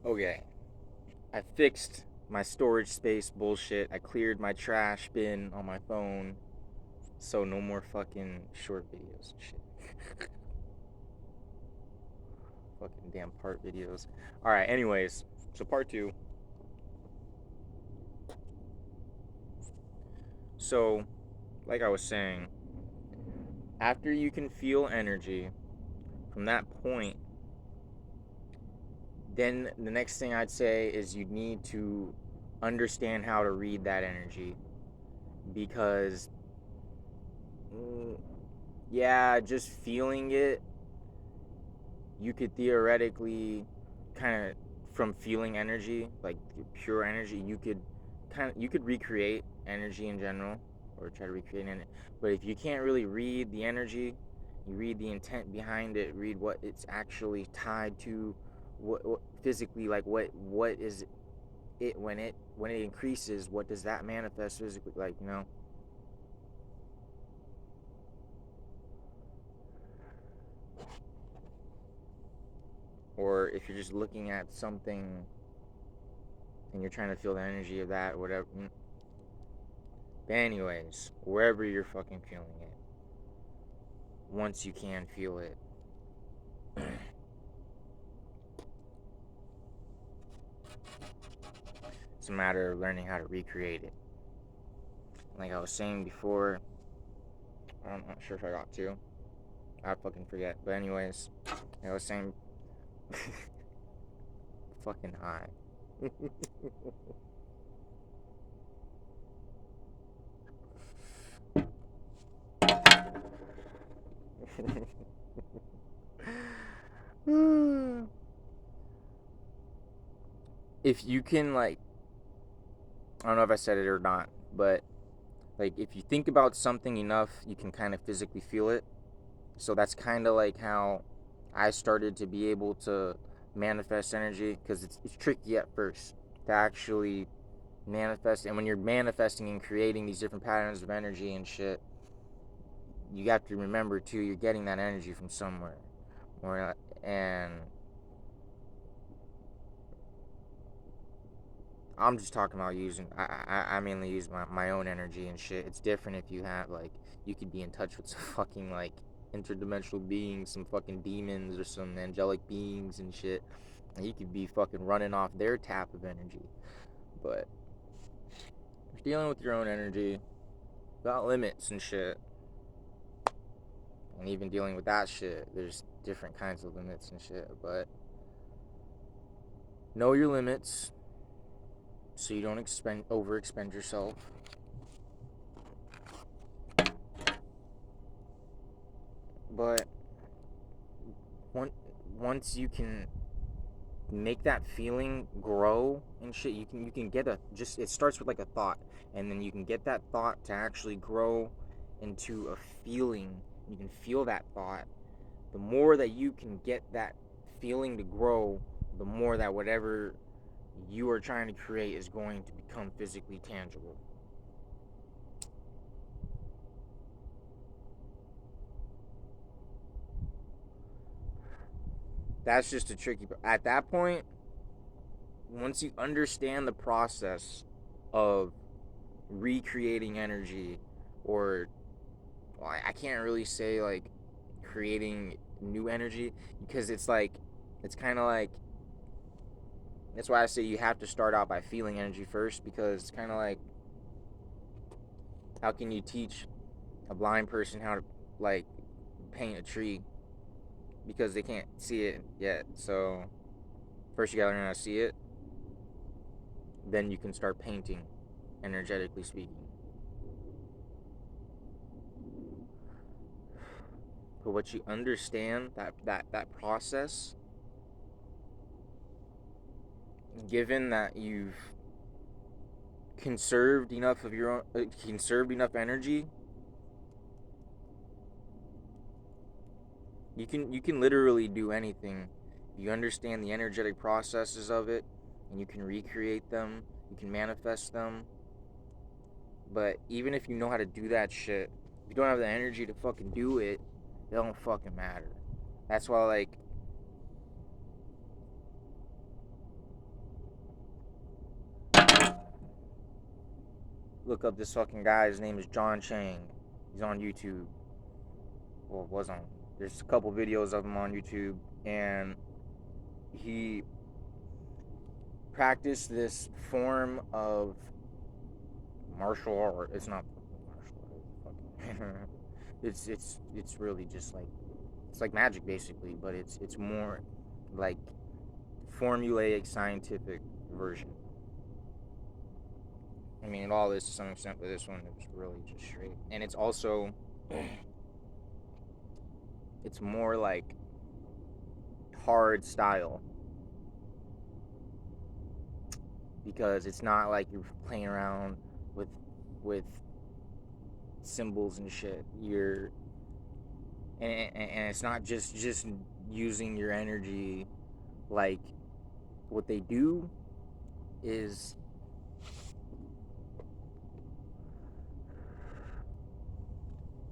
Okay, I fixed my storage space bullshit. I cleared my trash bin on my phone, so no more fucking short videos and shit. Fucking damn part videos. All right. Anyways, so part two. So, like I was saying, after you can feel energy, from that point, then the next thing I'd say is you need to understand how to read that energy because mm, yeah, just feeling it, you could theoretically kind of from feeling energy, like pure energy, you could recreate energy in general or try to recreate it. But if you can't really read the energy, you read the intent behind it, read what it's actually tied to, what physically, like what is it when it increases, what does that manifest physically, like, or if you're just looking at something and you're trying to feel the energy of that, whatever. But anyways, wherever you're fucking feeling it, once you can feel it, it's a matter of learning how to recreate it. Like I was saying before, I'm not sure if I got to. I fucking forget. But anyways, like I was saying, fucking high. If you can, like, I don't know if I said it or not, but like if you think about something enough, you can kind of physically feel it. So that's kind of like how I started to be able to manifest energy because it's tricky at first to actually manifest. And when you're manifesting and creating these different patterns of energy and shit, you have to remember too, you're getting that energy from somewhere. And I'm just talking about using, I mainly use my own energy and shit. It's different if you have, like, you could be in touch with some fucking, like, interdimensional beings, some fucking demons or some angelic beings and shit. And you could be fucking running off their tap of energy. But if you're dealing with your own energy, got limits and shit. And even dealing with that shit, there's different kinds of limits and shit. But know your limits so you don't overexpend yourself. But one, once you can make that feeling grow and shit, you can get a, just, it starts with like a thought, and then you can get that thought to actually grow into a feeling. You can feel that thought. The more that you can get that feeling to grow, the more that whatever you are trying to create is going to become physically tangible. That's just a tricky, at that point, once you understand the process of recreating energy, or, well, I can't really say like creating new energy, because it's like, it's kind of like, that's why I say you have to start out by feeling energy first, because it's kind of like, how can you teach a blind person how to, like, paint a tree because they can't see it yet? So first you gotta learn how to see it, then you can start painting, energetically speaking. But what you understand, that process, given that you've conserved enough energy, you can literally do anything. You understand the energetic processes of it, and you can recreate them, you can manifest them. But even if you know how to do that shit, if you don't have the energy to fucking do it, it don't fucking matter. That's why, like, look up this fucking guy. His name is John Chang. He's on YouTube. Well, was on. There's a couple videos of him on YouTube, and he practiced this form of martial art. It's not martial art. It's really just like, it's like magic basically, but it's more like formulaic scientific version. I mean, all this to some extent, but this one it was really just straight, and it's also it's more like hard style, because it's not like you're playing around with symbols and shit. And it's not just using your energy. Like, what they do is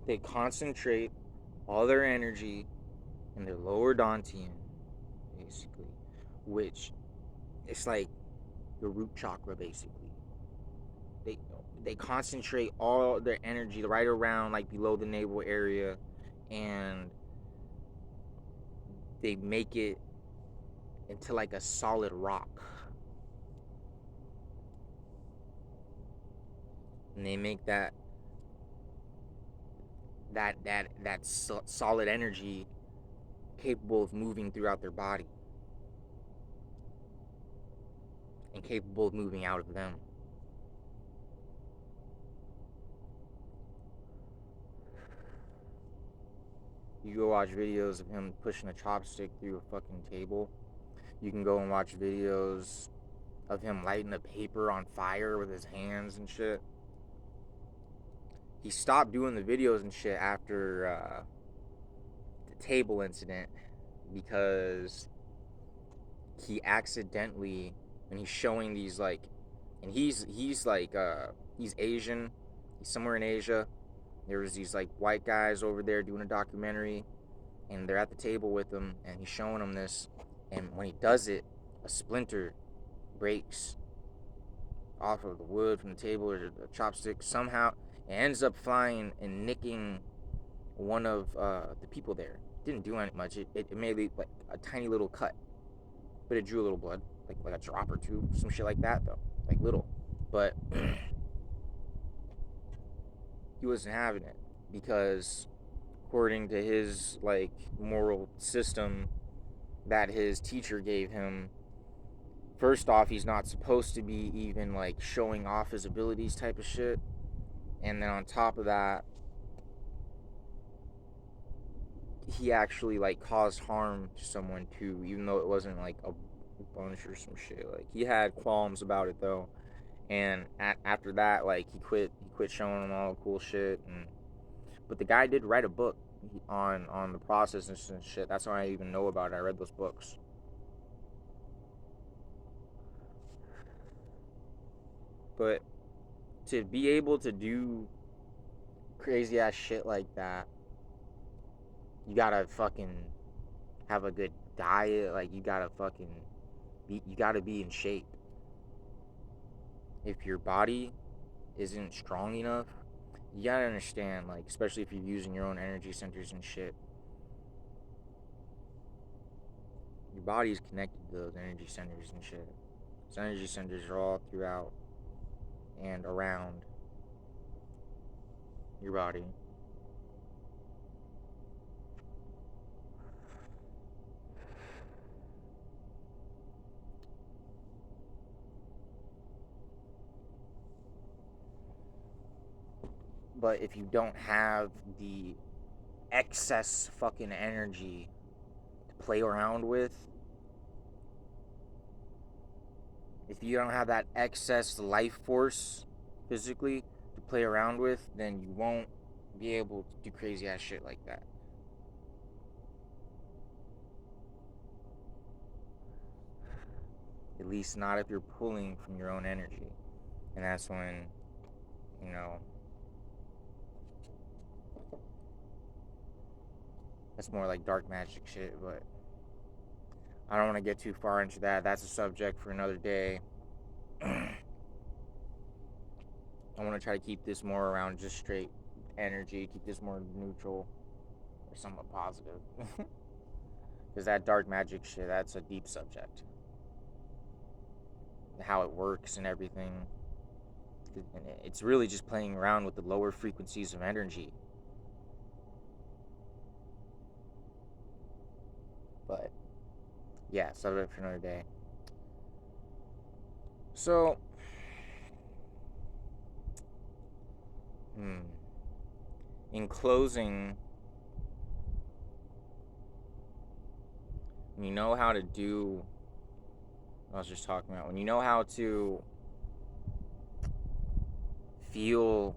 they concentrate all their energy in their lower dantian, basically, which it's like the root chakra, basically. They concentrate all their energy right around, like, below the navel area, and they make it into like a solid rock, and they make that solid energy capable of moving throughout their body and capable of moving out of them. You go watch videos of him pushing a chopstick through a fucking table. You can go and watch videos of him lighting a paper on fire with his hands and shit. He stopped doing the videos and shit after the table incident, because he accidentally, when he's showing these, like, and he's like he's Asian, he's somewhere in Asia. There was these like white guys over there doing a documentary, and they're at the table with him, and he's showing them this, and when he does it, a splinter breaks off of the wood from the table, or the chopstick. Somehow it ends up flying and nicking one of the people there. It didn't do much. It made like a tiny little cut, but it drew a little blood, like a drop or two, some shit like that though, like little. But he wasn't having it, because according to his like moral system that his teacher gave him, first off, he's not supposed to be even like showing off his abilities type of shit, and then on top of that, he actually like caused harm to someone too, even though it wasn't like a bunch or some shit. Like, he had qualms about it though, and after that, like, he quit showing them all the cool shit. And but the guy did write a book on the process and shit. That's why I even know about it. I read those books. But to be able to do crazy ass shit like that, you gotta fucking have a good diet. Like, you gotta be in shape. If your body isn't strong enough, you gotta understand, like, especially if you're using your own energy centers and shit, your body is connected to those energy centers and shit. Those energy centers are all throughout and around your body. But if you don't have the excess fucking energy to play around with, if you don't have that excess life force physically to play around with, then you won't be able to do crazy ass shit like that. At least not if you're pulling from your own energy. And that's when, you know, that's more like dark magic shit. But I don't want to get too far into that. That's a subject for another day. I want to try to keep this more around just straight energy, keep this more neutral or somewhat positive. Because that dark magic shit, that's a deep subject. How it works and everything. And it's really just playing around with the lower frequencies of energy. But yeah, subject for another day. So, in closing, when you know how to do, I was just talking about, when you know how to feel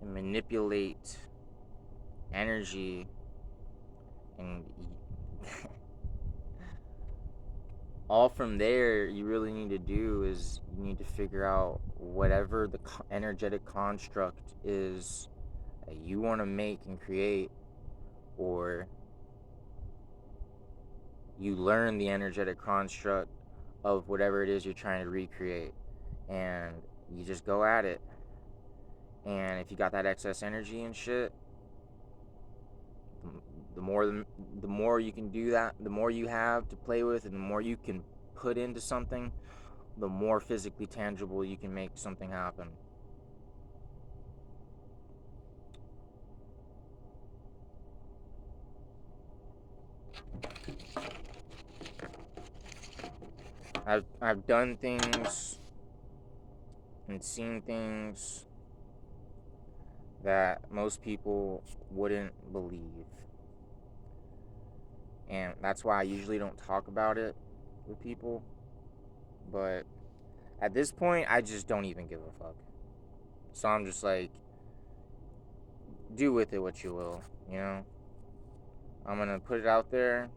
and manipulate energy, and all from there you really need to do is you need to figure out whatever the energetic construct is that you want to make and create, or you learn the energetic construct of whatever it is you're trying to recreate, and you just go at it. And if you got that excess energy and shit, the more you can do that, the more you have to play with, and the more you can put into something, the more physically tangible you can make something happen. I've done things and seen things that most people wouldn't believe. And that's why I usually don't talk about it with people. But at this point, I just don't even give a fuck. So I'm just like, do with it what you will, you know? I'm gonna put it out there,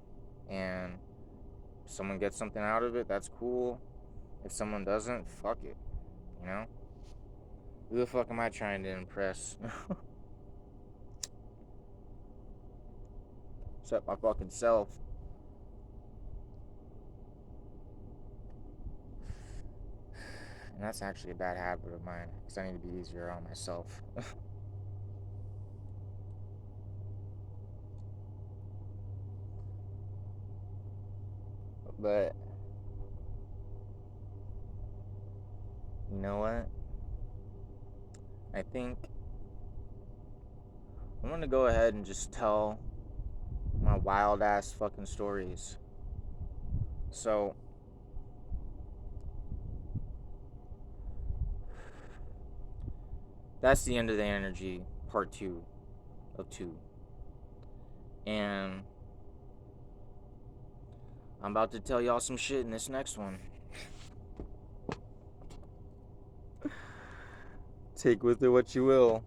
and if someone gets something out of it, that's cool. If someone doesn't, fuck it, you know? Who the fuck am I trying to impress? Except my fucking self. And that's actually a bad habit of mine, because I need to be easier on myself. But you know what? I think I'm gonna go ahead and just tell my wild ass fucking stories. So, that's the end of the energy, part 2 of 2. And I'm about to tell y'all some shit in this next one. Take with it what you will.